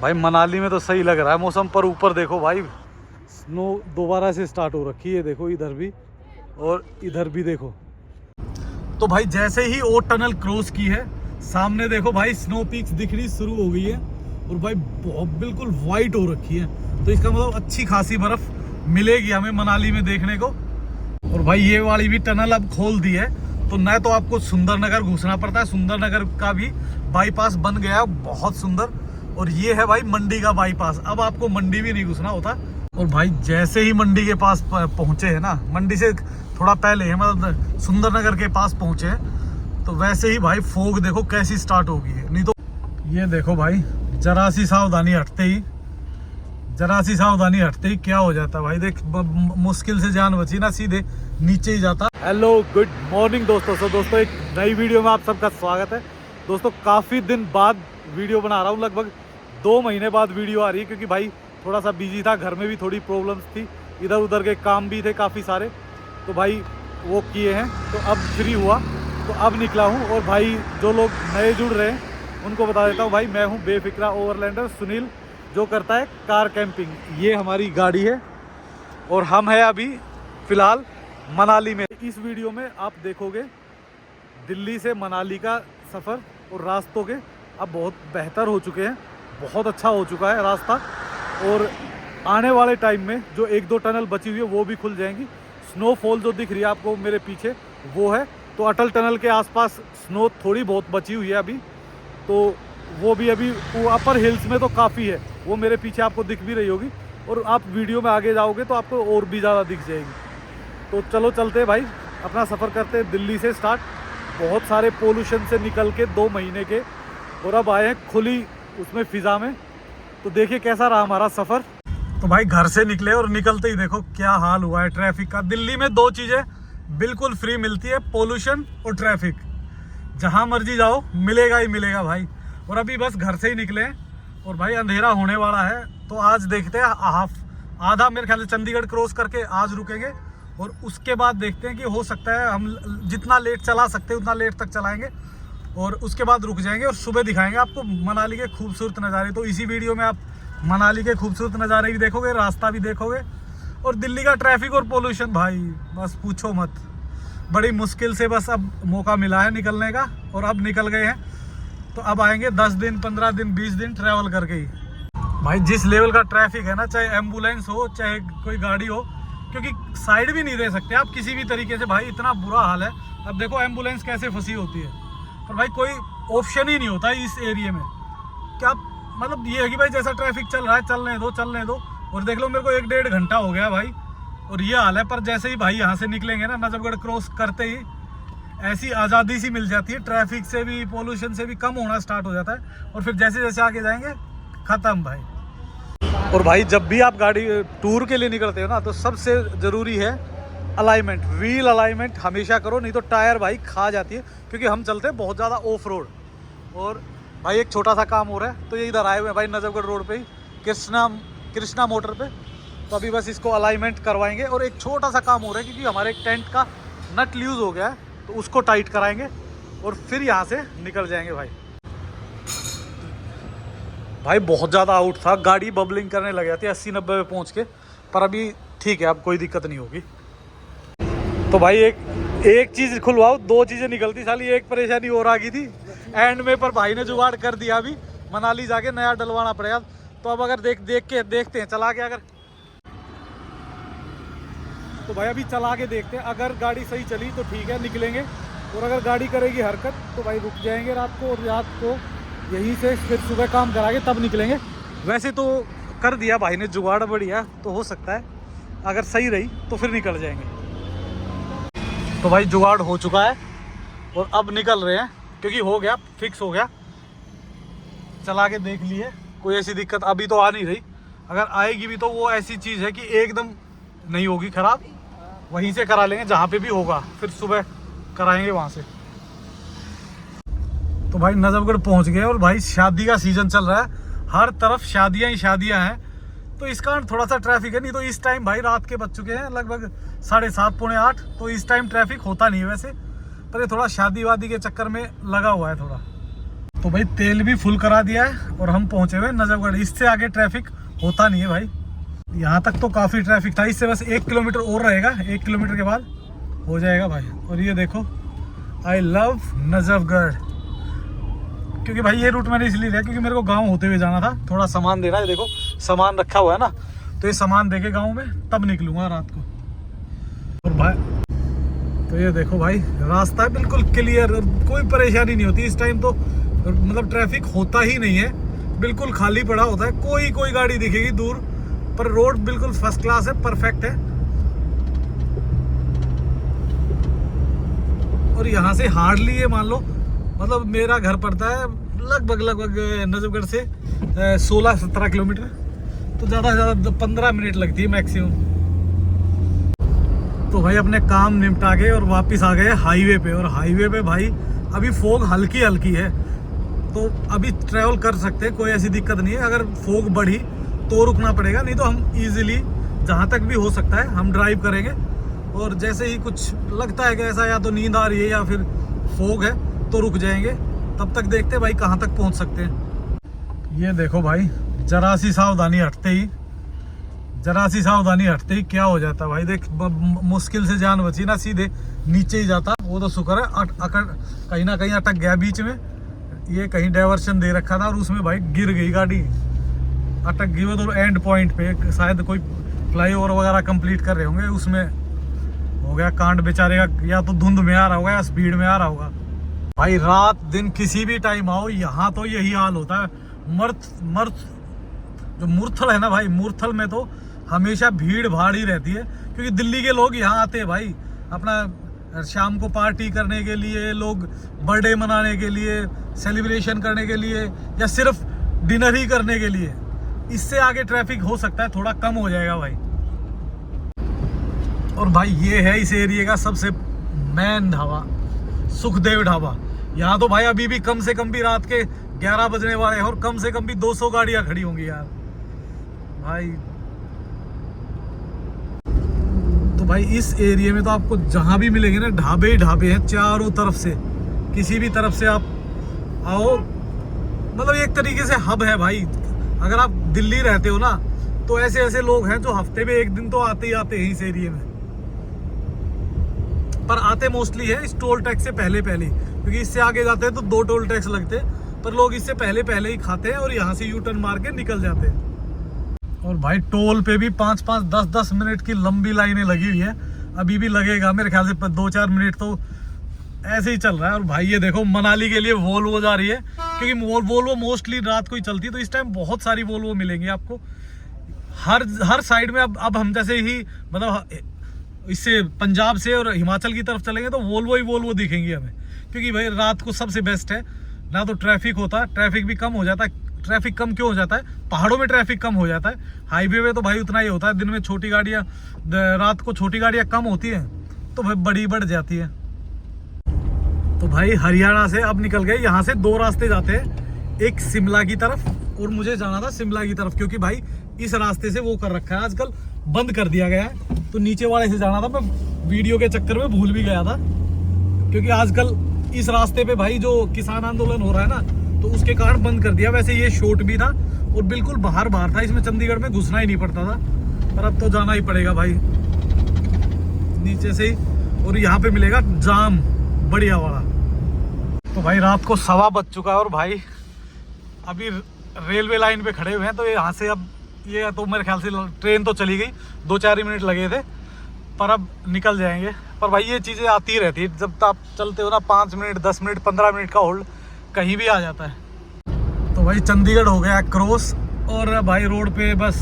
भाई मनाली में तो सही लग रहा है मौसम, पर ऊपर देखो भाई स्नो दोबारा से स्टार्ट हो रखी है। देखो इधर भी और इधर भी देखो। तो भाई जैसे ही वो टनल क्रॉस की है, सामने देखो भाई स्नो पीक्स दिखनी शुरू हो गई है और भाई बहुत बिल्कुल वाइट हो रखी है। तो इसका मतलब अच्छी खासी बर्फ मिलेगी हमें मनाली में देखने को। और भाई ये वाली भी टनल अब खोल दी है, तो न तो आपको सुंदरनगर घुसना पड़ता है, सुंदरनगर का भी बाईपास बन गया बहुत सुंदर। और ये है भाई मंडी का बाईपास, अब आपको मंडी भी नहीं घुसना होता। और भाई जैसे ही मंडी के पास पहुंचे हैं ना, मंडी से थोड़ा पहले है, मतलब सुंदरनगर के पास पहुंचे हैं, तो वैसे ही भाई फोग देखो कैसी स्टार्ट हो गई है। नहीं तो ये देखो भाई जरा सी सावधानी हटते ही क्या हो जाता है भाई। देख मुश्किल से जान बची ना, सीधे नीचे ही जाता। हेलो गुड मॉर्निंग दोस्तों। दोस्तों एक नई वीडियो में आप सबका स्वागत है। दोस्तों काफ़ी दिन बाद वीडियो बना रहा हूँ, लगभग 2 महीने बाद वीडियो आ रही है, क्योंकि भाई थोड़ा सा बिजी था, घर में भी थोड़ी प्रॉब्लम्स थी, इधर उधर के काम भी थे काफ़ी सारे, तो भाई वो किए हैं। तो अब फ्री हुआ तो अब निकला हूँ। और भाई जो लोग नए जुड़ रहे हैं उनको बता देता हूँ, भाई मैं हूँ बेफिक्रा ओवरलैंडर सुनील, जो करता है कार कैंपिंग। ये हमारी गाड़ी है और हम है अभी फ़िलहाल मनाली में। इस वीडियो में आप देखोगे दिल्ली से मनाली का सफ़र, और रास्तों के अब बहुत बेहतर हो चुके हैं, बहुत अच्छा हो चुका है रास्ता। और आने वाले टाइम में जो 1-2 टनल बची हुई है वो भी खुल जाएंगी। स्नोफॉल जो दिख रही है आपको मेरे पीछे वो है, तो अटल टनल के आसपास स्नो थोड़ी बहुत बची हुई है अभी, तो वो भी अभी अपर हिल्स में तो काफ़ी है, वो मेरे पीछे आपको दिख भी रही होगी। और आप वीडियो में आगे जाओगे तो आपको और भी ज़्यादा दिख जाएगी। तो चलो चलते हैं भाई, अपना सफ़र करते हैं दिल्ली से स्टार्ट। बहुत सारे पोल्यूशन से निकल के 2 महीने के, और अब आए हैं खुली उसमें फ़िज़ा में। तो देखिए कैसा रहा हमारा सफ़र। तो भाई घर से निकले और निकलते ही देखो क्या हाल हुआ है ट्रैफिक का। दिल्ली में 2 चीज़ें बिल्कुल फ्री मिलती है, पोल्यूशन और ट्रैफिक। जहाँ मर्जी जाओ मिलेगा ही मिलेगा भाई। और अभी बस घर से ही निकले हैं और भाई अंधेरा होने वाला है, तो आज देखते हैं आधा मेरे ख्याल से चंडीगढ़ क्रॉस करके आज रुकेंगे, और उसके बाद देखते हैं कि हो सकता है हम जितना लेट चला सकते हैं उतना लेट तक चलाएंगे, और उसके बाद रुक जाएंगे और सुबह दिखाएंगे आपको मनाली के खूबसूरत नज़ारे। तो इसी वीडियो में आप मनाली के खूबसूरत नज़ारे भी देखोगे, रास्ता भी देखोगे, और दिल्ली का ट्रैफिक और पोल्यूशन भाई बस पूछो मत। बड़ी मुश्किल से बस अब मौका मिला है निकलने का, और अब निकल गए हैं। तो अब आएंगे 10 दिन 15 दिन 20 दिन ट्रैवल करके ही। भाई जिस लेवल का ट्रैफिक है ना, चाहे एम्बुलेंस हो चाहे कोई गाड़ी हो, क्योंकि साइड भी नहीं दे सकते आप किसी भी तरीके से भाई, इतना बुरा हाल है। अब देखो एम्बुलेंस कैसे फंसी होती है, पर भाई कोई ऑप्शन ही नहीं होता इस एरिया में। क्या मतलब ये है कि भाई जैसा ट्रैफिक चल रहा है चलने दो। और देख लो मेरे को 1-1.5 घंटा हो गया भाई, और ये हाल है। पर जैसे ही भाई यहाँ से निकलेंगे ना, नजफगढ़ क्रॉस करते ही ऐसी आज़ादी सी मिल जाती है, ट्रैफिक से भी पोल्यूशन से भी कम होना स्टार्ट हो जाता है। और फिर जैसे जैसे आगे जाएंगे ख़त्म भाई। और भाई जब भी आप गाड़ी टूर के लिए निकलते हो ना, तो सबसे ज़रूरी है अलाइनमेंट, व्हील अलाइनमेंट हमेशा करो, नहीं तो टायर भाई खा जाती है, क्योंकि हम चलते हैं बहुत ज़्यादा ऑफ रोड। और भाई एक छोटा सा काम हो रहा है, तो ये इधर आए हुए हैं भाई नजफगढ़ रोड पे ही, कृष्णा मोटर पे। तो अभी बस इसको अलाइनमेंट करवाएंगे, और एक छोटा सा काम हो रहा है क्योंकि हमारे टेंट का नट लूज़ हो गया है, तो उसको टाइट कराएंगे और फिर यहाँ से निकल जाएंगे भाई बहुत ज़्यादा आउट था, गाड़ी बबलिंग करने लग जाती है 80-90 पे पहुँच के, पर अभी ठीक है, अब कोई दिक्कत नहीं होगी। तो भाई एक चीज़ खुलवाओ 2 चीज़ें निकलती साली, एक परेशानी और आ गई थी एंड में, पर भाई ने जुगाड़ कर दिया। अभी मनाली जाके नया डलवाना पड़ेगा। तो अब अगर देखते हैं चला के, अगर तो भाई अभी चला के देखते हैं, अगर गाड़ी सही चली तो ठीक है निकलेंगे, और अगर गाड़ी करेगी हरकत तो भाई रुक जाएंगे रात को, और रात को यहीं से फिर सुबह काम कराएंगे तब निकलेंगे। वैसे तो कर दिया भाई ने जुगाड़ बढ़िया, तो हो सकता है अगर सही रही तो फिर निकल जाएंगे। तो भाई जुगाड़ हो चुका है और अब निकल रहे हैं, क्योंकि हो गया फिक्स हो गया, चला के देख लिए, कोई ऐसी दिक्कत अभी तो आ नहीं रही। अगर आएगी भी तो वो ऐसी चीज़ है कि एकदम नहीं होगी ख़राब, वहीं से करा लेंगे जहाँ पे भी होगा, फिर सुबह कराएंगे वहाँ से। तो भाई नजफगढ़ पहुँच गए, और भाई शादी का सीज़न चल रहा है, हर तरफ शादियाँ ही शादियाँ हैं, तो इस कारण थोड़ा सा ट्रैफिक है। नहीं तो इस टाइम भाई रात के बज चुके हैं लगभग 7:30 पौने 8, तो इस टाइम ट्रैफिक होता नहीं है वैसे, पर ये थोड़ा शादी वादी के चक्कर में लगा हुआ है थोड़ा। तो भाई तेल भी फुल करा दिया है और हम पहुंचे हुए नजफगढ़। इससे आगे ट्रैफिक होता नहीं है भाई। यहाँ तक तो काफ़ी ट्रैफिक था, इससे बस 1 किलोमीटर और रहेगा, 1 किलोमीटर के बाद हो जाएगा भाई। और ये देखो, आई लव नजफगढ़, क्योंकि भाई ये रूट मैंने इसलिए लिया क्योंकि मेरे को गांव होते हुए जाना था, थोड़ा सामान देना है। देखो सामान रखा हुआ है ना, तो ये सामान देके गांव में तब निकलूंगा रात को। और भाई तो ये देखो भाई, रास्ता है बिल्कुल क्लियर, कोई परेशानी नहीं होती इस टाइम तो, मतलब ट्रैफिक होता ही नहीं है, बिल्कुल खाली पड़ा होता है। कोई गाड़ी दिखेगी दूर, पर रोड बिल्कुल फर्स्ट क्लास है, परफेक्ट है। और यहाँ से हार्डली ये मान लो, मतलब मेरा घर पड़ता है लगभग नजफगढ़ से 16-17 किलोमीटर, तो ज़्यादा से ज़्यादा 15 मिनट लगती है मैक्सिमम। तो भाई अपने काम निपटा के और वापस आ गए हाईवे पे। और हाईवे पे भाई अभी फोग हल्की है, तो अभी ट्रैवल कर सकते हैं, कोई ऐसी दिक्कत नहीं है। अगर फोग बढ़ी तो रुकना पड़ेगा, नहीं तो हम इजीली जहाँ तक भी हो सकता है हम ड्राइव करेंगे। और जैसे ही कुछ लगता है कि ऐसा या तो नींद आ रही है या फिर फोग है तो रुक जाएंगे। तब तक देखते हैं भाई कहाँ तक पहुँच सकते हैं। ये देखो भाई, जरा सी सावधानी हटते ही क्या हो जाता है भाई। देख मुश्किल से जान बची ना, सीधे नीचे ही जाता। वो तो शुक्र है कहीं ना कहीं अटक गया बीच में, ये कहीं डाइवर्शन दे रखा था और उसमें भाई गिर गई गाड़ी, अटक गई। वो तो एंड पॉइंट पे शायद कोई फ्लाईओवर वगैरह कंप्लीट कर रहे होंगे, उसमें हो गया कांड बेचारे का। या तो धुंध में आ रहा होगा या स्पीड में आ रहा होगा। भाई रात दिन किसी भी टाइम आओ, यहाँ तो यही हाल होता है। जो मुरथल है ना भाई, मुरथल में तो हमेशा भीड़ भाड़ ही रहती है, क्योंकि दिल्ली के लोग यहाँ आते हैं भाई अपना शाम को पार्टी करने के लिए, लोग बर्थडे मनाने के लिए, सेलिब्रेशन करने के लिए, या सिर्फ डिनर ही करने के लिए। इससे आगे ट्रैफिक हो सकता है थोड़ा कम हो जाएगा भाई। और भाई ये है इस एरिया का सबसे मेन ढाबा, सुखदेव ढाबा। यहाँ तो भाई अभी भी कम से कम भी रात के 11 बजने वाले हैं और कम से कम भी 200 गाड़ियां खड़ी होंगी यार भाई। तो भाई इस एरिया में तो आपको जहां भी मिलेंगे ना ढाबे ही ढाबे हैं चारों तरफ से, किसी भी तरफ से आप आओ, मतलब एक तरीके से हब है भाई। अगर आप दिल्ली रहते हो ना, तो ऐसे लोग हैं जो हफ्ते में एक दिन तो आते ही आते हैं इस एरिया में, पर आते मोस्टली है इस टोल टैक्स से पहले, क्योंकि इससे आगे जाते हैं तो 2 टोल टैक्स लगते हैं, पर लोग इससे पहले ही खाते हैं और यहाँ से यू टर्न मार के निकल जाते हैं। और भाई टोल पे भी 5-5, 10-10 मिनट की लंबी लाइनें लगी हुई है, अभी भी लगेगा मेरे ख्याल से 2-4 मिनट तो ऐसे ही चल रहा है। और भाई ये देखो, मनाली के लिए वोल्वो जा रही है, क्योंकि वोल्वो मोस्टली रात को ही चलती है, तो इस टाइम बहुत सारी वोल्वो मिलेंगी आपको हर साइड में। अब हम जैसे ही मतलब इससे पंजाब से और हिमाचल की तरफ चलेंगे तो वोल्वो दिखेंगी हमें, क्योंकि भाई रात को सबसे बेस्ट है, ना तो ट्रैफिक होता है, ट्रैफिक भी कम हो जाता है। ट्रैफिक कम क्यों हो जाता है? पहाड़ों में ट्रैफिक कम हो जाता है, हाईवे में तो भाई उतना ही होता है। दिन में छोटी गाड़ियाँ, रात को छोटी गाड़ियाँ कम होती हैं, तो भाई बड़ी बढ़ जाती है। तो भाई हरियाणा से अब निकल गए, यहाँ से 2 रास्ते जाते हैं, एक शिमला की तरफ और मुझे जाना था शिमला की तरफ, क्योंकि भाई इस रास्ते से वो कर रखा है आजकल, बंद कर दिया गया है, तो नीचे वाले से जाना था। मैं वीडियो के चक्कर में भूल भी गया था, क्योंकि आजकल इस रास्ते पे भाई जो किसान आंदोलन हो रहा है ना, तो उसके कारण बंद कर दिया। वैसे ये शॉर्ट भी था और बिल्कुल बाहर था, इसमें चंडीगढ़ में घुसना ही नहीं पड़ता था, पर अब तो जाना ही पड़ेगा भाई नीचे से ही। और यहाँ पे मिलेगा जाम बढ़िया वाला। तो भाई रात को 1:15 बज चुका है और भाई अभी रेलवे लाइन पे खड़े हुए हैं। तो यहाँ से अब ये तो मेरे ख्याल से ट्रेन तो चली गई, 2-4 मिनट लगे थे, पर अब निकल जाएंगे। पर भाई ये चीज़ें आती ही रहती है, जब आप चलते हो ना 5 मिनट, 10 मिनट, 15 मिनट का होल्ड कहीं भी आ जाता है। तो भाई चंडीगढ़ हो गया क्रॉस, और भाई रोड पे बस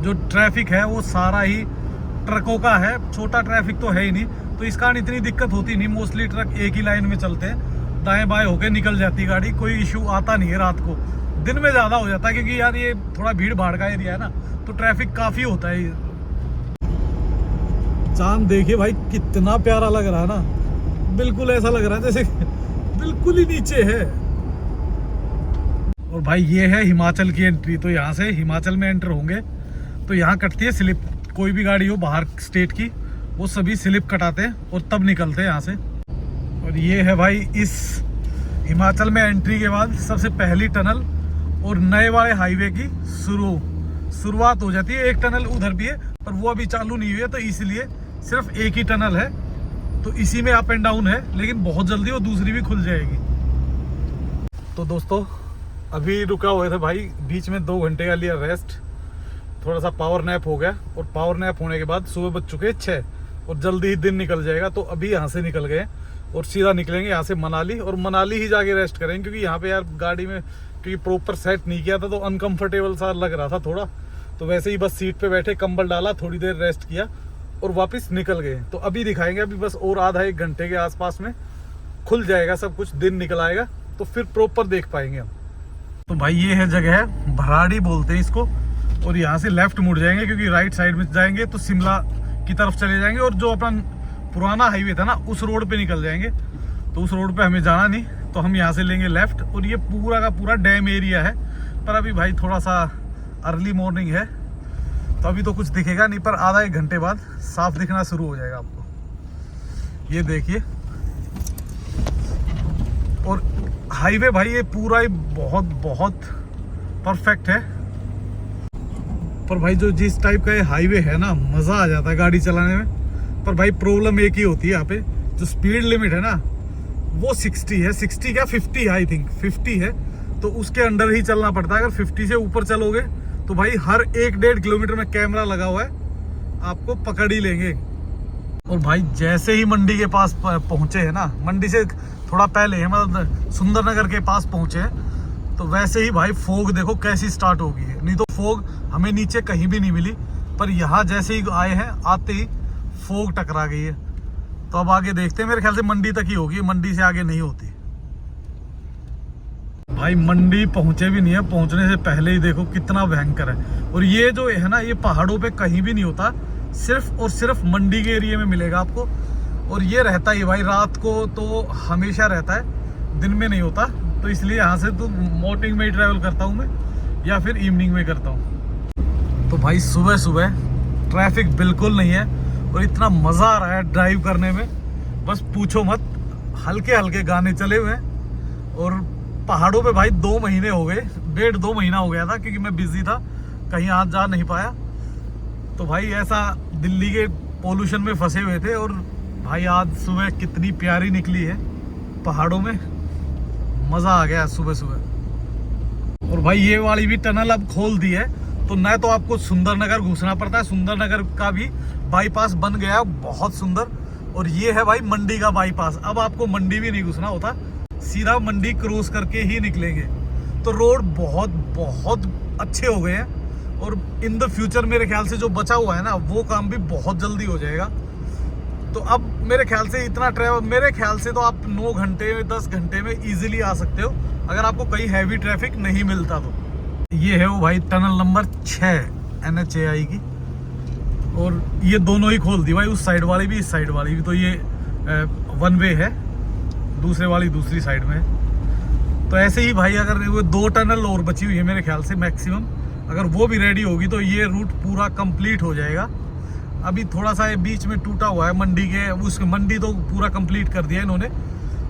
जो ट्रैफिक है वो सारा ही ट्रकों का है, छोटा ट्रैफिक तो है ही नहीं, तो इस कारण इतनी दिक्कत होती नहीं। मोस्टली ट्रक एक ही लाइन में चलते हैं, दाएं बाएं होके निकल जाती गाड़ी, कोई इशू आता नहीं है। रात को, दिन में ज़्यादा हो जाता है, क्योंकि यार ये थोड़ा भीड़ भाड़ का एरिया है ना, तो ट्रैफिक काफ़ी होता है। चांद देखिए भाई कितना प्यारा लग रहा है ना, बिल्कुल ऐसा लग रहा है जैसे बिल्कुल ही नीचे है। और भाई ये है हिमाचल की एंट्री, तो यहाँ से हिमाचल में एंटर होंगे तो यहाँ कटती है स्लिप, कोई भी गाड़ी हो बाहर स्टेट की वो सभी स्लिप कटाते हैं और तब निकलते हैं यहाँ से। और ये है भाई इस हिमाचल में एंट्री के बाद सबसे पहली टनल और नए वाले हाईवे की शुरुआत हो जाती है। एक टनल उधर भी है पर वो अभी चालू नहीं हुई है, तो इसलिए सिर्फ एक ही टनल है, तो इसी में अप एंड डाउन है, लेकिन बहुत जल्दी वो दूसरी भी खुल जाएगी। तो दोस्तों अभी रुका हुए थे भाई, बीच में 2 घंटे का लिया रेस्ट, थोड़ा सा पावर नैप हो गया, और पावर नैप होने के बाद सुबह बज चुके 6 और जल्दी ही दिन निकल जाएगा। तो अभी यहाँ से निकल गए और सीधा निकलेंगे यहाँ से मनाली, और मनाली ही जाके रेस्ट करेंगे, क्योंकि यहाँ पे यार गाड़ी में क्योंकि प्रॉपर सेट नहीं किया था तो अनकंफर्टेबल सा लग रहा था थोड़ा, तो वैसे ही बस सीट पे बैठे, कंबल डाला, थोड़ी देर रेस्ट किया और वापस निकल गए। तो अभी दिखाएंगे, अभी बस और आधा 1 घंटे के आसपास में खुल जाएगा सब कुछ, दिन निकल आएगा, तो फिर प्रॉपर देख पाएंगे हम। तो भाई ये है जगह, भराड़ी बोलते हैं इसको, और यहाँ से लेफ्ट मुड़ जाएंगे, क्योंकि राइट साइड में जाएंगे तो शिमला की तरफ चले जाएंगे, और जो अपना पुराना हाईवे था ना उस रोड पे निकल जाएंगे। तो उस रोड पे हमें जाना नहीं, तो हम यहाँ से लेंगे लेफ्ट, और ये पूरा का पूरा डैम एरिया है। पर अभी भाई थोड़ा सा अर्ली मॉर्निंग है, तो अभी तो कुछ दिखेगा नहीं, पर आधा 1 घंटे बाद साफ दिखना शुरू हो जाएगा आपको। ये देखिए, और हाईवे भाई ये पूरा ही बहुत बहुत परफेक्ट है। पर भाई जो जिस टाइप का ये हाईवे है ना, मज़ा आ जाता है गाड़ी चलाने में। पर भाई प्रॉब्लम एक ही होती है यहाँ पे, जो स्पीड लिमिट है ना वो 60 है, 60 क्या 50 है, आई थिंक 50 है, तो उसके अंडर ही चलना पड़ता है। अगर 50 से ऊपर चलोगे तो भाई हर 1-1.5 किलोमीटर में कैमरा लगा हुआ है, आपको पकड़ ही लेंगे। और भाई जैसे ही मंडी के पास पहुंचे हैं ना, मंडी से थोड़ा पहले है, मतलब सुंदरनगर के पास पहुंचे हैं, तो वैसे ही भाई फोग देखो कैसी स्टार्ट हो गई है। नहीं तो फोग हमें नीचे कहीं भी नहीं मिली, पर यहाँ जैसे ही आए हैं आते ही फोग टकरा गई है। तो अब आगे देखते हैं, मेरे ख्याल से मंडी तक ही होगी, मंडी से आगे नहीं होती। भाई मंडी पहुंचे भी नहीं है, पहुंचने से पहले ही देखो कितना भयंकर है। और ये जो है ना, ये पहाड़ों पे कहीं भी नहीं होता, सिर्फ और सिर्फ मंडी के एरिया में मिलेगा आपको। और ये रहता ही भाई रात को तो हमेशा रहता है, दिन में नहीं होता। तो इसलिए यहाँ से तो मॉर्निंग में ही ट्रैवल करता हूँ मैं, या फिर इवनिंग में करता हूँ। तो भाई सुबह सुबह ट्रैफिक बिल्कुल नहीं है, और इतना मज़ा आ रहा है ड्राइव करने में, बस पूछो मत। हल्के हल्के गाने चले हुए हैं, और पहाड़ों पे भाई 2 महीने हो गए, 1.5-2 महीना हो गया था, क्योंकि मैं बिजी था, कहीं आ जा नहीं पाया। तो भाई ऐसा दिल्ली के पोल्यूशन में फंसे हुए थे, और भाई आज सुबह कितनी प्यारी निकली है पहाड़ों में, मज़ा आ गया सुबह सुबह। और भाई ये वाली भी टनल अब खोल दी है, तो न तो आपको सुंदरनगर घुसना पड़ता है, सुंदरनगर का भी बाईपास बन गया बहुत सुंदर। और ये है भाई मंडी का बाईपास, अब आपको मंडी भी नहीं घुसना होता, सीधा मंडी क्रॉस करके ही निकलेंगे। तो रोड बहुत बहुत अच्छे हो गए हैं, और इन द फ्यूचर मेरे ख्याल से जो बचा हुआ है ना, वो काम भी बहुत जल्दी हो जाएगा। तो अब मेरे ख्याल से इतना ट्रैवल, मेरे ख्याल से तो आप 9 घंटे में 10 घंटे में इजीली आ सकते हो, अगर आपको कहीं हैवी ट्रैफिक नहीं मिलता तो। ये है वो भाई टनल नंबर 6 NHAI की, और ये दोनों ही खोल दी भाई, उस साइड वाली भी इस साइड वाली भी। तो ये 1 वे है, दूसरे वाली दूसरी साइड में है। तो ऐसे ही भाई अगर वो 2 टनल और बची हुई है मेरे ख्याल से मैक्सिमम, अगर वो भी रेडी होगी तो ये रूट पूरा कंप्लीट हो जाएगा। अभी थोड़ा सा बीच में टूटा हुआ है मंडी के, उसके मंडी तो पूरा कंप्लीट कर दिया इन्होंने।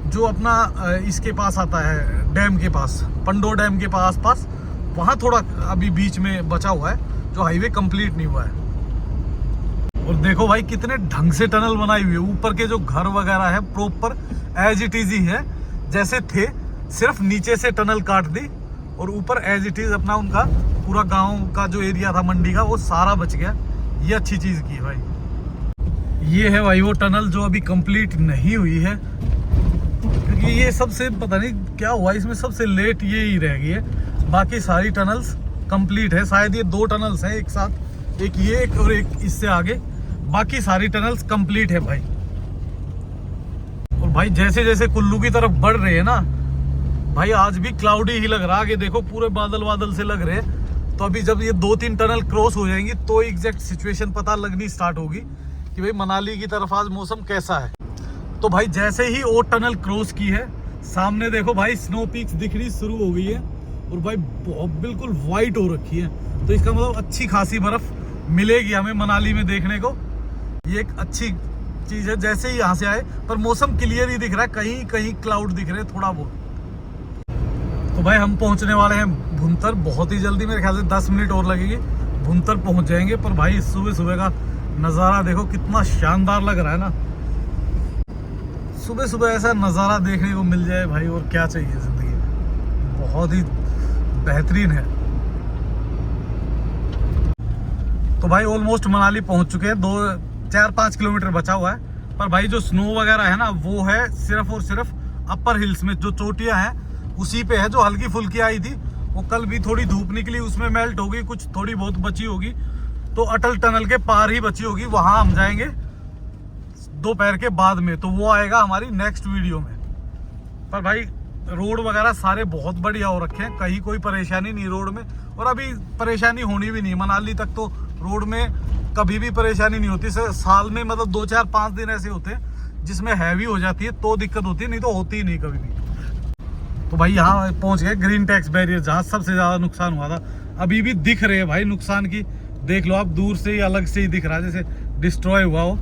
जो अपना इसके पास आता है डैम के पास, पंडो डैम के पास वहाँ थोड़ा अभी बीच में बचा हुआ है, जो हाईवे कंप्लीट नहीं हुआ है। और देखो भाई कितने ढंग से टनल बनाई हुई है, ऊपर के जो घर वगैरह है प्रॉपर एज इट इज ही है जैसे थे, सिर्फ नीचे से टनल काट दी, और ऊपर एज इट इज अपना उनका पूरा गांव का जो एरिया था मंडी का वो सारा बच गया। ये अच्छी चीज की है भाई। ये है भाई वो टनल जो अभी कंप्लीट नहीं हुई है, क्योंकि ये सबसे पता नहीं क्या हुआ, इसमें सबसे लेट ये ही रह गई है। बाकी सारी टनल्स कंप्लीट है, शायद ये 2 टनल्स हैं एक साथ, एक ये एक और एक इससे आगे, बाकी सारी टनल्स कंप्लीट है भाई। और भाई जैसे जैसे कुल्लू की तरफ बढ़ रहे हैं ना भाई, आज भी क्लाउडी ही लग रहा है, आगे देखो पूरे बादल बादल से लग रहे हैं। तो अभी जब ये 2-3 टनल क्रॉस हो जाएंगी तो एग्जैक्ट सिचुएशन पता लगनी स्टार्ट होगी कि भाई मनाली की तरफ आज मौसम कैसा है। तो भाई जैसे ही वो टनल क्रॉस की है, सामने देखो भाई स्नो पीक्स दिखनी शुरू हो गई है, और भाई बिल्कुल वाइट हो रखी है। तो इसका मतलब अच्छी खासी बर्फ मिलेगी हमें मनाली में देखने को, ये एक अच्छी चीज़ है। जैसे ही यहाँ से आए, पर मौसम क्लियर ही दिख रहा है, कहीं कहीं क्लाउड दिख रहे हैं थोड़ा बहुत, तो भाई हम पहुंचने वाले हैं भुंतर बहुत ही जल्दी, मेरे ख्याल से 10 मिनट और लगेगी, भुंतर पहुंच जाएंगे। पर भाई सुबह सुबह का नज़ारा देखो कितना शानदार लग रहा है ना। सुबह सुबह ऐसा नज़ारा देखने को मिल जाए भाई, और क्या चाहिए ज़िंदगी में, बहुत ही बेहतरीन है। तो भाई ऑलमोस्ट मनाली पहुंच चुके हैं, 4-5 किलोमीटर बचा हुआ है। पर भाई जो स्नो वगैरह है ना वो है सिर्फ और सिर्फ अपर हिल्स में, जो चोटियां हैं उसी पे है। जो हल्की फुल्की आई थी वो कल भी थोड़ी धूप निकली, उसमें मेल्ट हो गई, कुछ थोड़ी बहुत बची होगी, तो अटल टनल के पार ही बची होगी, वहां हम जाएंगे दोपहर के बाद में, तो वो आएगा हमारी नेक्स्ट वीडियो में। पर भाई रोड वगैरह सारे बहुत बढ़िया हो रखे हैं, कहीं कोई परेशानी नहीं रोड में, और अभी परेशानी होनी भी नहीं। मनाली तक तो रोड में कभी भी परेशानी नहीं होती, साल में मतलब 2-4-5 दिन ऐसे होते हैं जिसमें हैवी हो जाती है तो दिक्कत होती है, नहीं तो होती ही नहीं कभी भी। तो भाई यहाँ पहुंच गए ग्रीन टैक्स बैरियर, जहाँ सबसे ज्यादा नुकसान हुआ था। अभी भी दिख रहे हैं भाई नुकसान की, देख लो आप, दूर से ही अलग से ही दिख रहा है जैसे डिस्ट्रॉय हुआ हो,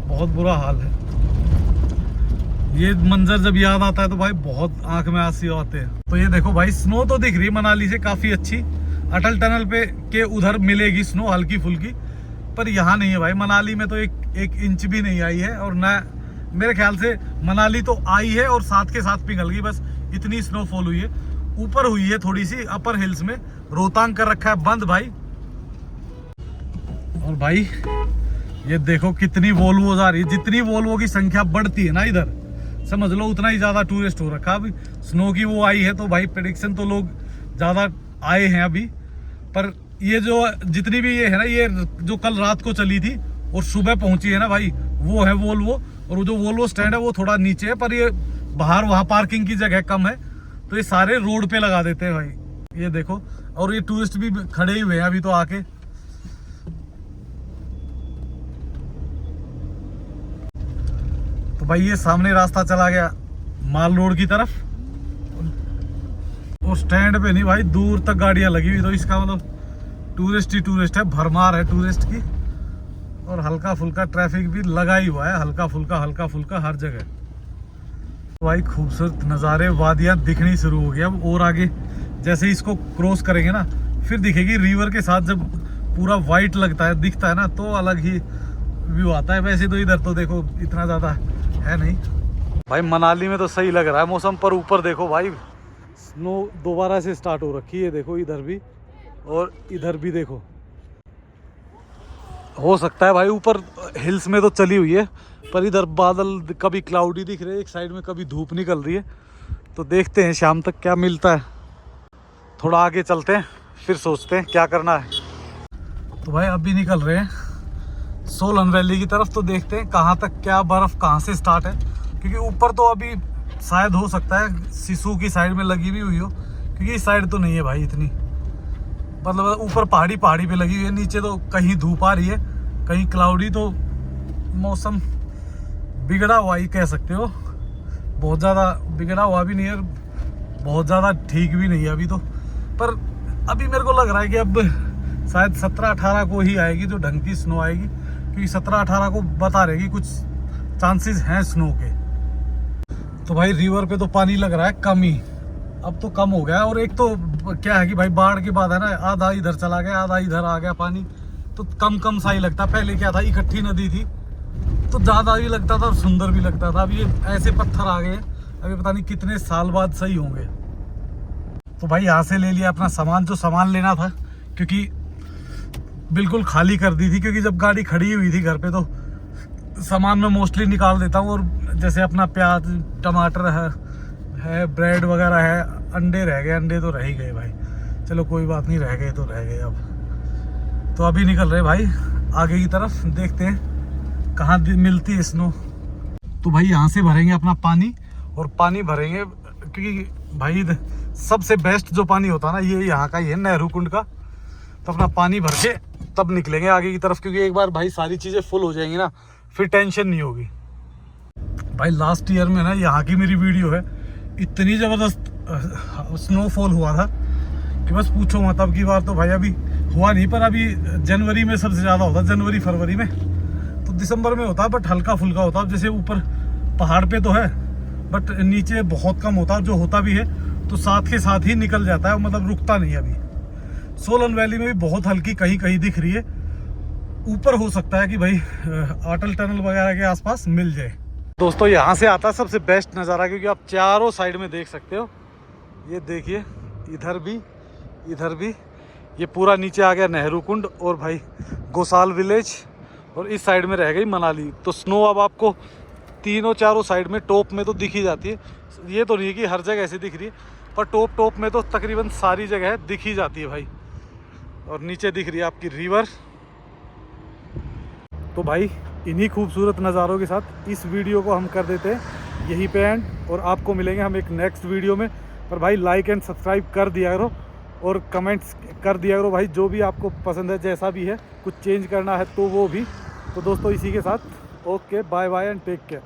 बहुत बुरा हाल है। ये मंजर जब याद आता है तो भाई बहुत आंख में आंसू आते हैं। तो ये देखो भाई स्नो तो दिख रही मनाली से काफी अच्छी, अटल टनल पे के उधर मिलेगी स्नो हल्की फुल्की, पर यहाँ नहीं है भाई। मनाली में तो एक इंच भी नहीं आई है, और न मेरे ख्याल से मनाली तो आई है और साथ के साथ पिघल गई, बस इतनी स्नोफॉल हुई है। ऊपर हुई है थोड़ी सी अपर हिल्स में, रोहतांग कर रखा है बंद भाई। और भाई ये देखो कितनी वोल्वोज आ रही है, जितनी वोल्वो की संख्या बढ़ती है ना इधर, समझ लो उतना ही ज्यादा टूरिस्ट हो रखा। अभी स्नो की वो आई है तो भाई प्रेडिक्शन तो लोग ज्यादा आए हैं अभी, पर ये जो जितनी भी ये है ना, ये जो कल रात को चली थी और सुबह पहुंची है ना भाई, वो है वोल्वो। और जो वोल्वो स्टैंड है वो थोड़ा नीचे है, पर ये बाहर वहाँ पार्किंग की जगह कम है, तो ये सारे रोड पे लगा देते हैं भाई। ये देखो, और ये टूरिस्ट भी खड़े ही हुए हैं अभी तो आके। तो भाई ये सामने रास्ता चला गया माल रोड की तरफ, और स्टैंड पे नहीं भाई, दूर तक गाड़ियां लगी हुई, तो इसका मतलब टूरिस्ट ही टूरिस्ट है, भरमार है टूरिस्ट की। और हल्का फुल्का ट्रैफिक भी लगा ही हुआ है, हल्का फुल्का हर जगह। भाई खूबसूरत नज़ारे, वादियाँ दिखनी शुरू हो गई अब, और आगे जैसे ही इसको क्रॉस करेंगे ना फिर दिखेगी रिवर के साथ, जब पूरा वाइट लगता है दिखता है ना तो अलग ही व्यू आता है। वैसे तो इधर तो देखो इतना ज़्यादा है नहीं भाई। मनाली में तो सही लग रहा है मौसम, पर ऊपर देखो भाई स्नो दोबारा से स्टार्ट हो रखी है, देखो इधर भी और इधर भी देखो। हो सकता है भाई ऊपर हिल्स में तो चली हुई है, पर इधर बादल कभी क्लाउडी दिख रहे हैं एक साइड में, कभी धूप निकल रही है, तो देखते हैं शाम तक क्या मिलता है। थोड़ा आगे चलते हैं फिर सोचते हैं क्या करना है। तो भाई अभी निकल रहे हैं सोलन वैली की तरफ, तो देखते हैं कहाँ तक क्या बर्फ़ कहाँ से स्टार्ट है, क्योंकि ऊपर तो अभी शायद हो सकता है सिसु की साइड में लगी भी हुई हो, क्योंकि इस साइड तो नहीं है भाई इतनी, मतलब ऊपर पहाड़ी पे लगी हुई है, नीचे तो कहीं धूप आ रही है कहीं क्लाउडी, तो मौसम बिगड़ा हुआ ही कह सकते हो। बहुत ज़्यादा बिगड़ा हुआ भी नहीं है, बहुत ज़्यादा ठीक भी नहीं है अभी तो। पर अभी मेरे को लग रहा है कि अब शायद 17-18 को ही आएगी जो ढंग की स्नो आएगी, क्योंकि 17-18 को बता रहे कि कुछ चांसेस हैं स्नो के। तो भाई रिवर पे तो पानी लग रहा है कम ही, अब तो कम हो गया। और एक तो क्या है कि भाई बाढ़ के बाद है ना, आधा इधर चला गया आधा इधर आ गया पानी, तो कम सा ही लगता। पहले क्या था, इकट्ठी नदी थी तो ज़्यादा भी लगता था और सुंदर भी लगता था। अब ये ऐसे पत्थर आ गए, अभी पता नहीं कितने साल बाद सही होंगे। तो भाई यहाँ से ले लिया अपना सामान, जो सामान लेना था, क्योंकि बिल्कुल खाली कर दी थी, क्योंकि जब गाड़ी खड़ी हुई थी घर पे तो सामान मैं मोस्टली निकाल देता हूँ। और जैसे अपना प्याज टमाटर है ब्रेड वगैरह है, अंडे रह गए, अंडे तो रह ही गए भाई, चलो कोई बात नहीं, रह गए तो रह गए। अब तो अभी निकल रहे भाई आगे की तरफ, देखते हैं कहाँ मिलती है स्नो। तो भाई यहाँ से भरेंगे अपना पानी, और पानी भरेंगे क्योंकि भाई सबसे बेस्ट जो पानी होता है ना ये यहाँ का ही है, नेहरू कुंड का। तो अपना पानी भर के तब निकलेंगे आगे की तरफ, क्योंकि एक बार भाई सारी चीज़ें फुल हो जाएंगी ना फिर टेंशन नहीं होगी। भाई लास्ट ईयर में ना यहाँ की मेरी वीडियो है, इतनी ज़बरदस्त स्नोफॉल हुआ था कि बस पूछो मत। अब की बार तो भाई अभी हुआ नहीं, पर अभी जनवरी में सबसे ज़्यादा होता, जनवरी फरवरी में, तो दिसंबर में होता है बट हल्का फुल्का होता है। जैसे ऊपर पहाड़ पे तो है बट नीचे बहुत कम होता है, जो होता भी है तो साथ के साथ ही निकल जाता है, मतलब रुकता नहीं। अभी सोलन वैली में भी बहुत हल्की कहीं कहीं दिख रही है। ऊपर हो सकता है कि भाई अटल टनल वगैरह के आसपास मिल जाए। दोस्तों यहाँ से आता है सबसे बेस्ट नज़ारा, क्योंकि आप चारों साइड में देख सकते हो। ये देखिए, इधर भी ये पूरा नीचे आ गया नेहरू कुंड और भाई गोसाल विलेज, और इस साइड में रह गई मनाली। तो स्नो अब आपको तीनों चारों साइड में टॉप में तो दिख ही जाती है। ये तो नहीं है कि हर जगह ऐसी दिख रही है, पर टॉप में तो तकरीबन सारी जगह दिख ही जाती है भाई। और नीचे दिख रही है आपकी रिवर। तो भाई इन्हीं खूबसूरत नज़ारों के साथ इस वीडियो को हम कर देते हैं यहीं पे एंड, और आपको मिलेंगे हम एक नेक्स्ट वीडियो में। पर भाई लाइक एंड सब्सक्राइब कर दिया करो और कमेंट्स कर दिया करो भाई, जो भी आपको पसंद है, जैसा भी है, कुछ चेंज करना है तो वो भी। तो दोस्तों इसी के साथ okay, bye bye and take care.